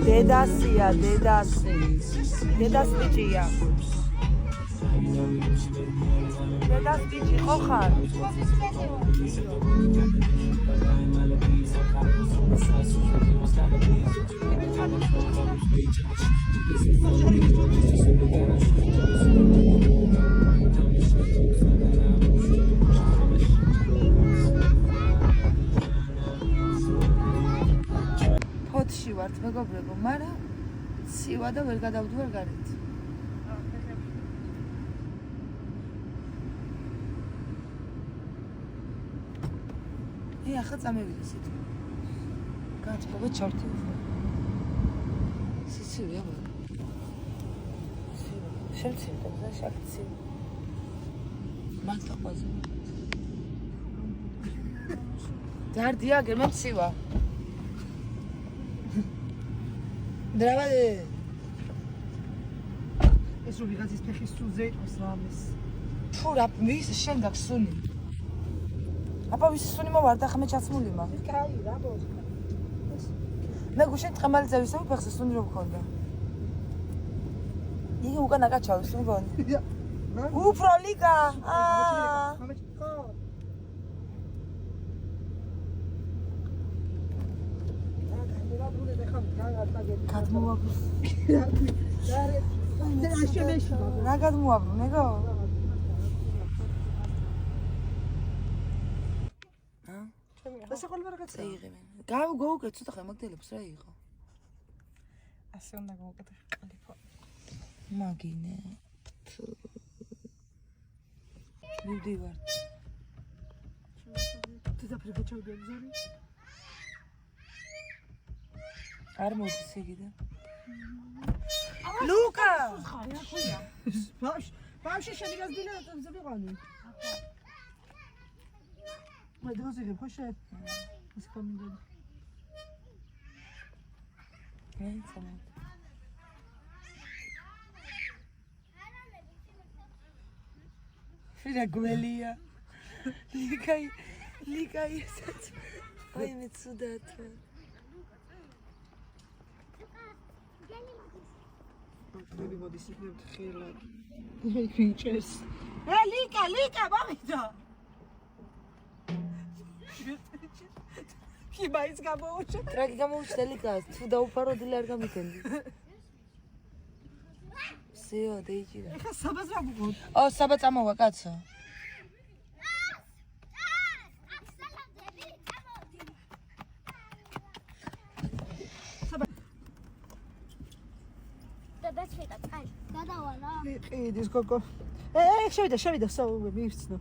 Dedasია, დედას ბიჭია. დედას ბიჭი ხო ხარ? ფოთში ვართ მეგობრებო, მაგრამ ცივა და ვერ გადავდივარ გარეთ. ახლა წამევიდე სიტყვა. გაწყობა ჩართი. სიცივია ბა. შემცირდა და შაქცი. მანთა ყვაზე. დარდია გემეცივა. დრავადე. ეს რო ვიღაცის ფეხის სულზე იყოს რამეს. თუ რა ვის შენ გაქვს სუნი? აბა ვის სუნი მოვარდა ხმე ჩაცმული მაგ. კაი რა ბოს. მე გუშინ წყამალი ზევის ფეხზე სუნი რო მქონდა. იგი უკან აკაჩავს სულ გონი. უფრო ლიკა. გადმოვაბრუნე. რა გადმოვაბრუნე გო? ეს ახალი რაღაცა. წაიღებენ. გავუკეთ ცოტა ხე მაგდელებს რა იყო? ასე უნდა გავუკეთე ყალიფო. მაგინე. მივდივარ. დედაფრება ჩავგებზარი. არ მოდის იგივე. ლუკა! ბავშვი შენი გაზდილა და ზებიღანი. მე დროზიგებ ხოშე. ეს კომენტი. ეცამა. Филя гвелия. Ликай, эсэц. Ой, მე ცუდად. მე მოდის იქნებ ხილად. იქინჩეს. ლიკა, მომიდა. კი მაინც გამოუჩა. ტრაგი გამოუჩდა ლიკას, თუ დაუფაროდი არ გამიქენდი. სიო, დაიჭირა. ეხა საბას რა გუყოთ? ო, საბა წამოვა კაცო. ყიდის გოგო. შევიდა, მივცნო.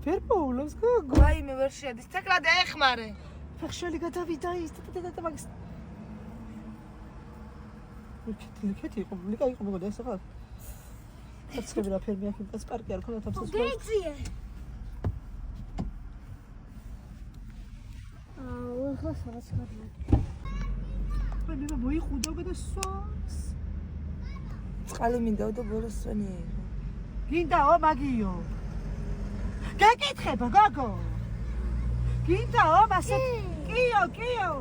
ვერ პოულობს გოგო. აი მე ვერ შედის, ცეკლად ეხმარე. ფეხშელი გადავიდა ის და მაგის. ლიკეთი იყო, ლიკა იყო მოგდა ეს ახლა. ხერცხები რა ფერმი აქ იმას პარკი არ ქონდა თამსოს. გეძიე. ახლა სადაც გადმოდი. მე მოიხუდა და სვას. წყალი მინდაო და ბოლოს სვენი იყო. გინდაო მაგიო. გეკითხება გოგო. გინდაო მასე კიო.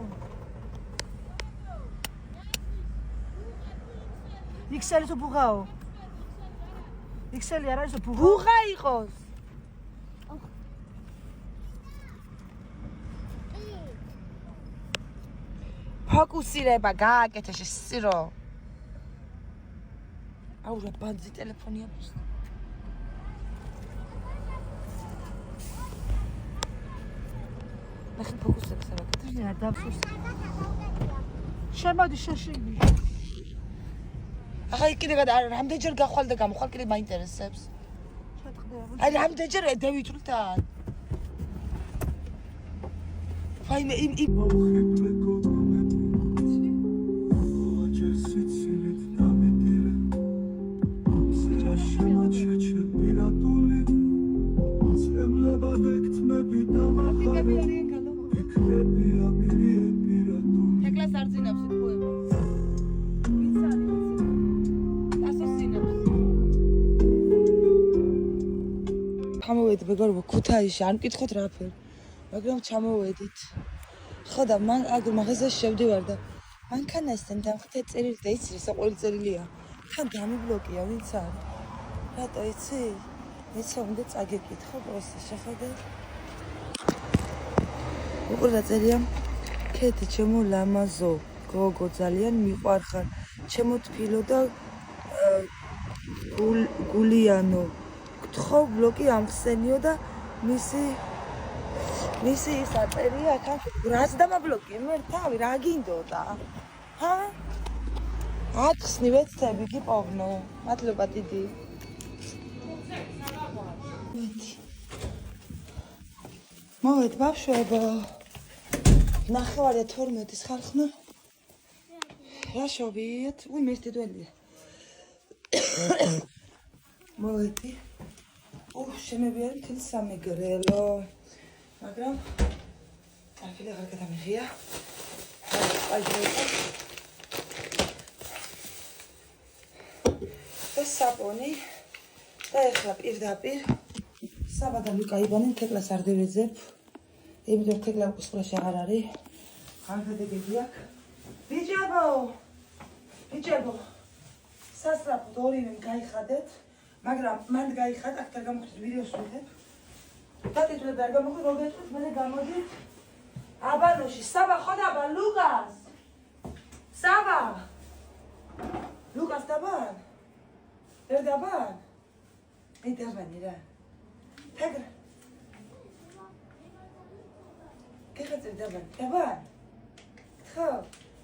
იქსელი თუ ბუღაო. იქსელი არ არის ბუღა. ბუღა იყოს. ფოკუსირება გააკეთე შესირო. აუ რა ბანძი ტელეფონია просто. ნახე ფოკუსებს არ აკეთე. რა დაფუს. შემოდი შეშინი. ახლა კიდე რამდენჯერ გახვალ და გამოხვალ კიდე მაინტერესებს. აი რამდენჯერ დავიჭრთან. ვაიმე იმ ეკლას არ ძინავს ეთქუება. ჩამოვედი მეგობრებო ქუთაისში, არ მკითხოთ რა ფერ. მაგრამ ჩამოვედით. ხო და მან მაგაზე შევდივარ და მანქანასთან დამხტე წერილი და იცი რა ყოველი წერილია. თან დამიბლოკია ვინც არის. რატო იცი? ეცა უნდა წაგეკითხო პროსტა შეხედე. უყურე წერია. ქეთი ჩემო ლამაზო, გოგო ძალიან მიყვარხარ. ჩემო თბილო და გულიანო. გთხოვ ბლოკი ამხსენიო და მისი ის აწერია თან რას დამაბლოკი მე თავი რა გინდოდა ჰა ათხსნი ვეცები გიპოვნო მადლობა დიდი მოვედ ბავშვებო 9:12 ხარხნა რა შოვიეთ? უი მე დედველი. მოვედი. შემები არის მთელი სამეგრელო. მაგრამ აქედე აღარ გადამიღია. აი ეს საპონი და ეხლა პირდაპირ საბა და ლუკა იბანენ თეკლას არ დევეძებ. იმიტომ თეკლა უკვე სკოლაში აღარ არის. აღდგები აქ. ბიჭებო. სასწრაფოდ ორივემ გაიხადეთ, მაგრამ მან გაიხადა, აქ არ გამოხდით ვიდეოს ვიღებ. დაკითხულებ არ გამოხდით, მოგეწყვით, მე გამოდით. აბანოში, საბა ხოდაბა ლუკას. საბა. ლუკას დაბან. ვერ დაბან. მე დაბანი რა. თეგრ. გეხაწერ დაბან. დაბან. ხო.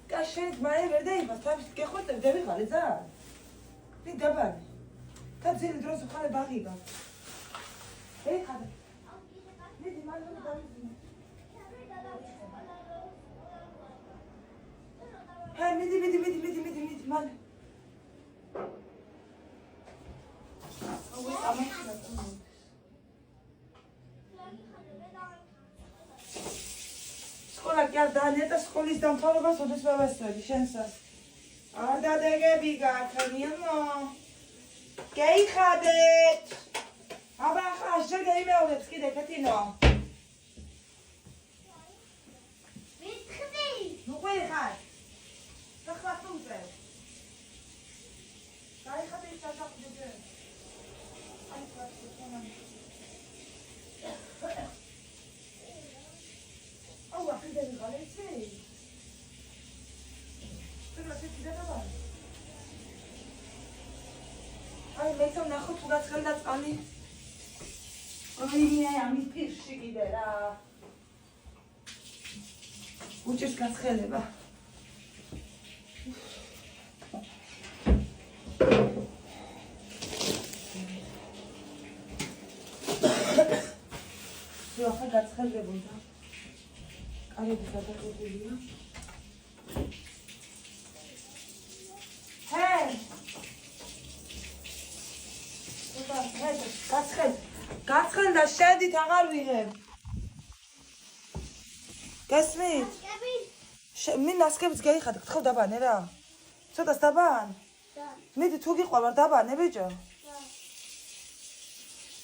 კაშეთ მაე ვერ დაიბას, თავის გეხოწერ დავიღალე ძა. მე დაბანი. და ძილი დროს ხალე ბაღიბა. ეხლა. მიდი მალე დავიძინე. ჰე, მიდი მალე. სკოლა კი არ დაანეტა სკოლის დამთავრებას ოდესმე ვესწრები შენსაც. არ დადეგები გააქნიო. გეიხადეთ. აბა ხა შენ გეიმეორებს კიდე კეთინო. ვიტყვი. ნუ ყვი ხარ. ხა თუმზე. გაიხადეთ სასახდე. აი ხარ. აუ აფიდე გალეცი. თუმცა დავა. აი მე თვითონ ნახო თუ გაცხელდა წყალი. აი მე ამის პირში კიდე რა. უჭერს გაცხელება. ზო ახლა გაცხელდებოდა. კარები გადაგებულია. ჰე! გაცხელ და შედით აღარ ვიღებ. გასმით? მე ნასკებს გაიხადე, გთხოვ დაბანე რა. ცოტას დაბან? და. მიდი თუ გიყვარ დაბანე ბიჭო. და.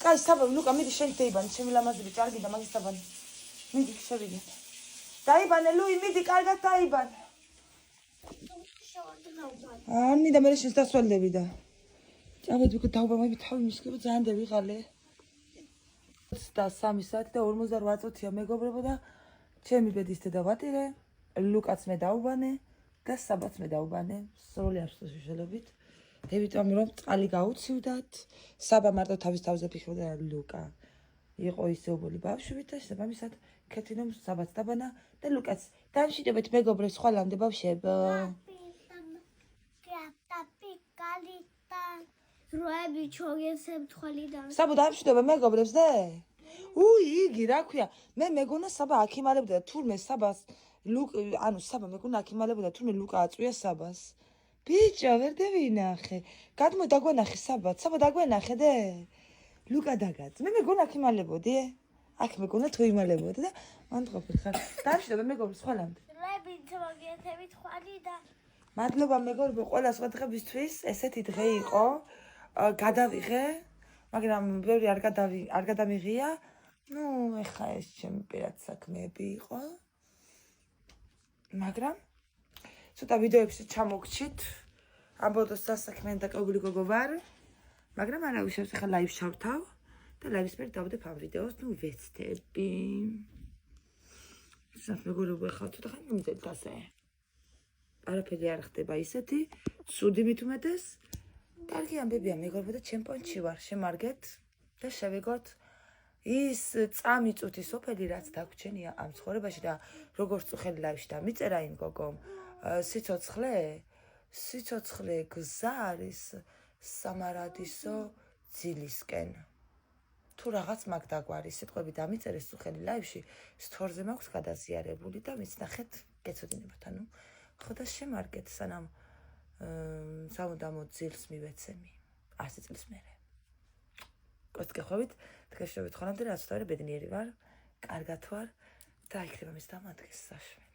კაი, საბა, ლუკა, მიდი შენ დაიბანე, ჩემი ლამაზები ჭარგი და მაგის დაბანე. მიდი შევიდე. დაიბანე, ლუი, მიდი, კარგად დაიბანე. ანი და მე შენს დასვალდები და. წავედი უკვე დავბამები თავი მისკება ძალიან დავიღალე. 23 საათი და 48 წუთია მეგობრებო და ჩემი ბედის დედა ვატირე, ლუკაც მე დაუბანე და საბაც მე დაუბანე, სრული აბსოლუტობით. იმიტომ რომ წყალი გაუცივდათ, საბა მარტო თავის თავზე ფიქრობდა ლუკა. იყო ისეობული ბავშვით და შესაბამისად ქეთინომ საბაც დაბანა და ლუკაც დამშვიდობეთ მეგობრებს ხვალამდე ბავშვებო. როები ჩოგესებ თვალიდან. საბა დამშვიდობა მეგობრებს და იგი რა ქვია მე მეგონა საბა აქიმალებდა თურმე საბას ანუ საბა მეგონა აქიმალებდა თურმე ლუკა აწვია საბას ბიჭო ვერ დავინახე გადმო დაგვენახე საბა დაგვენახე და ლუკა დაგაც მე მეგონა აქიმალებოდი აქ მეგონა თუ იმალებოდი და მან ყოფილი ხარ დამშვიდობა მეგობრებს ხვალამდე როები ჩოგესებ თვალიდან. მადლობა მეგობრებო ყველა სხვა დღებისთვის ესეთი დღე იყო გადავიღე მაგრამ ბევრი არ გადამიღია ნუ ეხა ეს ჩემი პირად საქმეები იყო მაგრამ ცოტა ვიდეოებში ჩამოგჩით ამბოდოს სასაქმეა და კოგული გოგო ვარ მაგრამ არა უშავს ეხა ლაივ შავთავ და ლაივის პერ დავდებ ამ ვიდეოს ნუ ვეცდები ისეთ მეგობრებო ეხა ცოტა ხანი მომძეთ ასე არაფერი არ ხდება ისეთი ცუდი მით უმეტეს კარგი ამბებია მეგობრებო და ჩემპიონში ვარ შემარგეთ და შევეგოთ ის წამი წუთი სოფელი რაც დაგვრჩენია ამ ცხოვრებაში და როგორც წუხელი ლაივში დამიწერა იმ გოგომ სიცოცხლე გზა არის სამარადისო ძილისკენ თუ რაღაც მაგ დაგვარის სიტყვები დამიწერეს წუხელი ლაივში სტორზე მაქვს გადაზიარებული და მის ნახეთ გეცოდინებათ ანუ ხო და შემარგეთ სანამ სამუდამო ძილს მივეცემი 100 წლის მერე. კოც გეხვევით, დღეს შევით ხოლმე რაც თავი ბედნიერი ვარ, კარგად ვარ და იქნება მის დამადგეს საშვე.